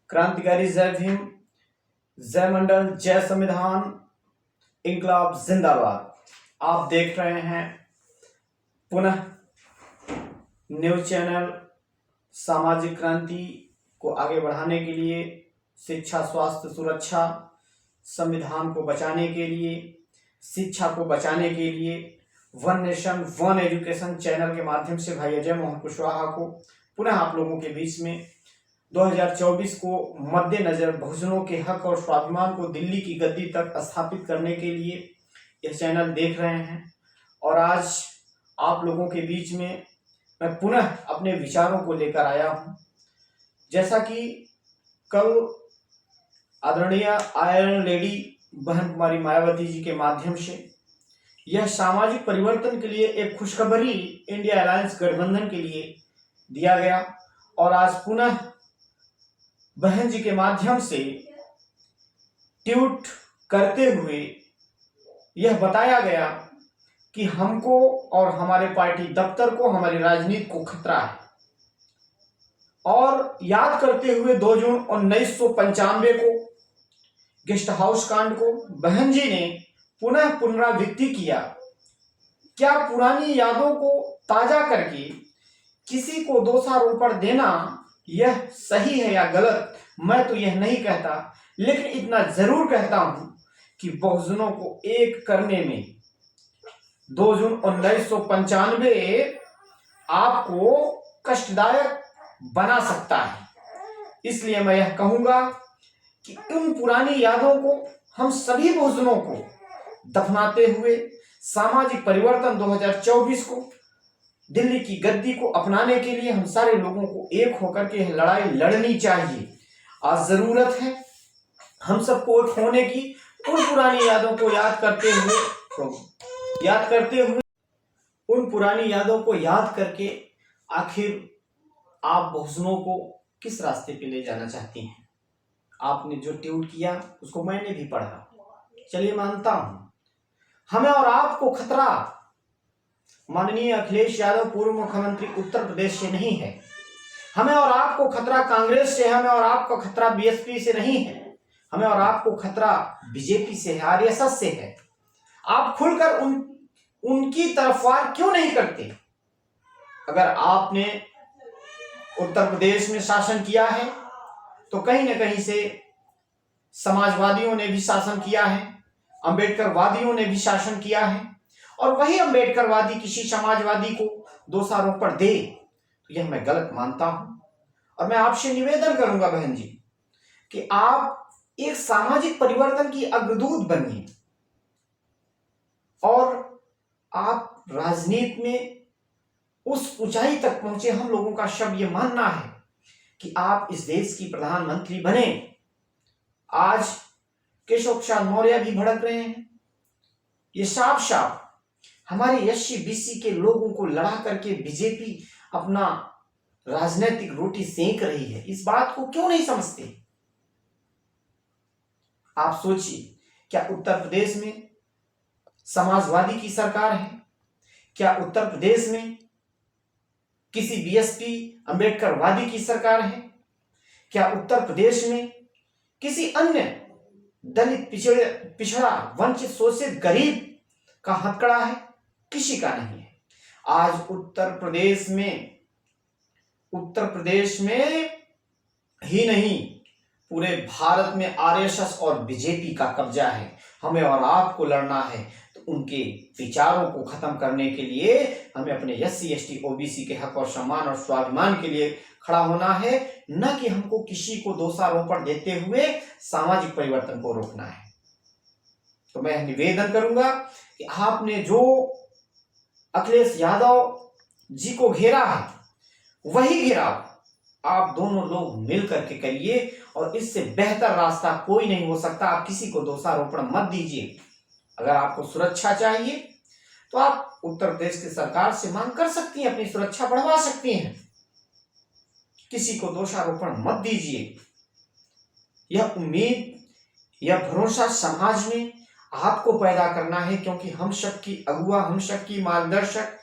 क्रांतिकारी जय भीम, जय मंडल, जय संविधान, इंकलाब जिंदाबाद। आप देख रहे हैं पुनः न्यूज चैनल। सामाजिक क्रांति को आगे बढ़ाने के लिए, शिक्षा, स्वास्थ्य, सुरक्षा, संविधान को बचाने के लिए, शिक्षा को बचाने के लिए one nation one education channel के माध्यम से भाई अजय मोहन कुशवाहा को पुनः आप लोगों के बीच में 2024 को मद्देनजर बहुजनों के हक और स्वाभिमान को दिल्ली की गद्दी तक स्थापित करने के लिए यह चैनल देख रहे हैं। और आज आप लोगों के बीच में मैं पुनः अपने विचारों को लेकर आया हूं। जैसा कि कल आदरणीय आयरन लेडी बहन कुमारी मायावती जी के माध्यम से यह सामाजिक परिवर्तन के लिए एक खुशखबरी इंडिया अलायंस गठबंधन के लिए दिया गया, और आज पुनः बहन जी के माध्यम से ट्वीट करते हुए यह बताया गया कि हमको और हमारे पार्टी दफ्तर को, हमारी राजनीति को खतरा है। और याद करते हुए 2 जून 1995 को गेस्ट हाउस कांड को बहन जी ने पुनः पुनरावृत्ति किया। क्या पुरानी यादों को ताजा करके किसी को दोषारोपण देना यह सही है या गलत, मैं तो यह नहीं कहता, लेकिन इतना जरूर कहता हूं कि बहुजनों को एक करने में 2 जून 1995 आपको कष्टदायक बना सकता है। इसलिए मैं यह कहूंगा कि उन पुरानी यादों को हम सभी बहुजनों को दफनाते हुए सामाजिक परिवर्तन 2024 को दिल्ली की गद्दी को अपनाने के लिए हम सारे लोगों को एक होकर के लड़ाई लड़नी चाहिए। आज जरूरत है हम सबको एक होने की। उन पुरानी यादों को याद करते हुए उन पुरानी यादों को याद करके आखिर आप बहुजनों को किस रास्ते पे ले जाना चाहती हैं। आपने जो ट्वीट किया उसको मैंने भी पढ़ा, चलिए मानता हूं हमें और आपको खतरा माननीय अखिलेश यादव पूर्व मुख्यमंत्री उत्तर प्रदेश से नहीं है। हमें और आपको खतरा कांग्रेस से, हमें और आपको खतरा बीएसपी से नहीं है। हमें और आपको खतरा बीजेपी से है, आरएसएस से है। आप खुलकर उनकी तरफवार क्यों नहीं करते? अगर आपने उत्तर प्रदेश में शासन किया है तो कहीं ना कहीं से समाजवादियों ने भी शासन किया है, अंबेडकरवादियों ने भी शासन किया है, और वही अंबेडकरवादी किसी समाजवादी को दोषारोपण दे तो यह मैं गलत मानता हूं। और मैं आपसे निवेदन करूंगा बहन जी कि आप एक सामाजिक परिवर्तन की अग्रदूत बनिए और आप राजनीति में उस ऊंचाई तक पहुंचे। हम लोगों का शब्द यह मानना है कि आप इस देश की प्रधानमंत्री बने। आज केशव प्रसाद मौर्य भी भड़क रहे हैं। ये साफ साफ हमारे एससी बीसी के लोगों को लड़ा करके बीजेपी अपना राजनीतिक रोटी सेंक रही है। इस बात को क्यों नहीं समझते? आप सोचिए, क्या उत्तर प्रदेश में समाजवादी की सरकार है? क्या उत्तर प्रदेश में किसी बीएसपी अंबेडकरवादी की सरकार है? क्या उत्तर प्रदेश में किसी अन्य दलित, पिछड़ा, वंचित, शोषित, गरीब का हथकड़ा है? किसी का नहीं है। आज उत्तर प्रदेश में ही नहीं, पूरे भारत में आरएसएस और बीजेपी का कब्जा है। हमें और आपको लड़ना है तो उनके विचारों को खत्म करने के लिए हमें अपने एससी एसटी ओबीसी के हक और सम्मान और स्वाभिमान के लिए खड़ा होना है, न कि हमको किसी को दोषारोपण देते हुए सामाजिक परिवर्तन को रोकना है। तो मैं निवेदन करूंगा कि आपने जो अखिलेश यादव जी को घेरा है वही घेराव आप दोनों लोग मिल करके करिए, और इससे बेहतर रास्ता कोई नहीं हो सकता। आप किसी को दोषारोपण मत दीजिए। अगर आपको सुरक्षा चाहिए तो आप उत्तर प्रदेश की सरकार से मांग कर सकती हैं, अपनी सुरक्षा बढ़वा सकती हैं। किसी को दोषारोपण मत दीजिए। यह उम्मीद, यह भरोसा समाज में आपको पैदा करना है, क्योंकि हम सबकी अगुआ, हम सबकी मार्गदर्शक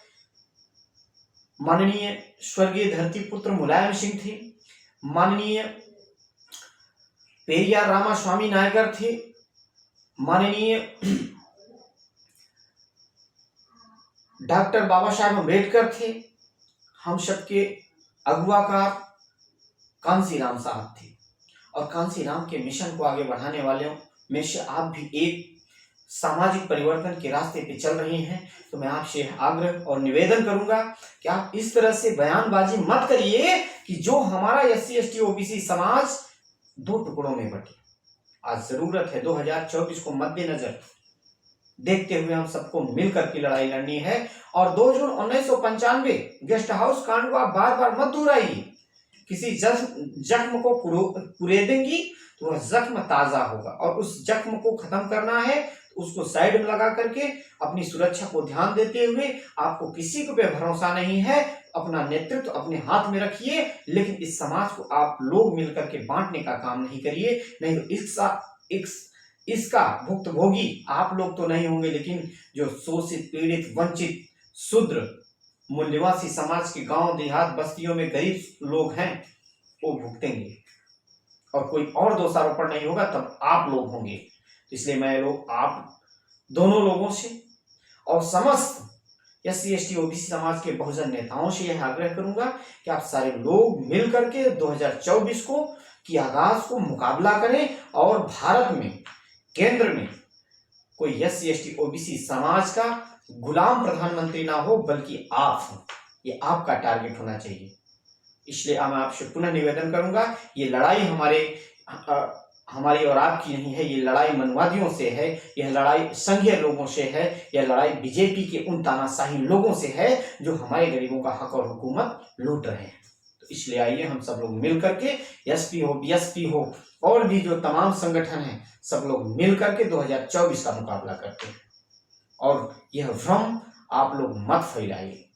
माननीय स्वर्गीय धरती पुत्र मुलायम सिंह थे। माननीय पेरियार रामास्वामी नायकर थे, माननीय डॉक्टर बाबा साहेब अम्बेडकर थे, हम सबके अगुवाकार कांसीराम साहब थे। और कांसीराम के मिशन को आगे बढ़ाने वालों में से आप भी एक सामाजिक परिवर्तन के रास्ते पे चल रहे हैं, तो मैं आपसे आग्रह और निवेदन करूंगा कि आप इस तरह से बयानबाजी मत करिए कि जो हमारा SC ST OBC समाज दो टुकड़ों में बटे। आज जरूरत है 2024 को मद्देनजर देखते हुए हम सबको मिलकर की लड़ाई लड़नी है। और 2 जून 1995 गेस्ट हाउस कांड को आप बार बार मत दोहराइए। किसी जख्म को कुरेदेंगी तो वह जख्म ताजा होगा, और उस जख्म को खत्म करना है तो उसको साइड में लगा करके अपनी सुरक्षा को ध्यान देते हुए, आपको किसी को पे भरोसा नहीं है, अपना नेतृत्व अपने हाथ में रखिए, लेकिन इस समाज को आप लोग मिलकर के बांटने का काम नहीं करिए। नहीं तो इसका भुक्तभोगी आप लोग तो नहीं होंगे, लेकिन जो शोषित, पीड़ित, वंचित, शूद्र, मूल्यवासी समाज के गांव देहात बस्तियों में गरीब लोग हैं वो भुगतेंगे, और कोई और दोषारोपण नहीं होगा, तब आप लोग होंगे। तो इसलिए मैं आप दोनों लोगों से और समस्त SC ST OBC समाज के बहुजन नेताओं से यह आग्रह करूंगा कि आप सारे लोग मिलकर के 2024 को की आगाज को मुकाबला करें, और भारत में केंद्र में कोई SC ST OBC समाज का गुलाम प्रधानमंत्री ना हो, बल्कि आप हो। ये आपका टारगेट होना चाहिए। इसलिए मैं आपसे पुनः निवेदन करूंगा, ये लड़ाई हमारी और आपकी नहीं है, ये लड़ाई मनवादियों से है, यह लड़ाई संघीय लोगों से है, यह लड़ाई बीजेपी के उन तानाशाही लोगों से है जो हमारे गरीबों का हक और हुकूमत लूट रहे हैं। तो इसलिए आइए हम सब लोग मिल करके SP हो, BSP हो और भी जो तमाम संगठन हैं, सब लोग मिल करके 2024 का मुकाबला करते हैं। और यह भ्रम आप लोग मत फैलाइए।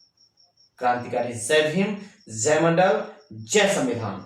क्रांतिकारी जय भीम, जय मंडल, जय संविधान।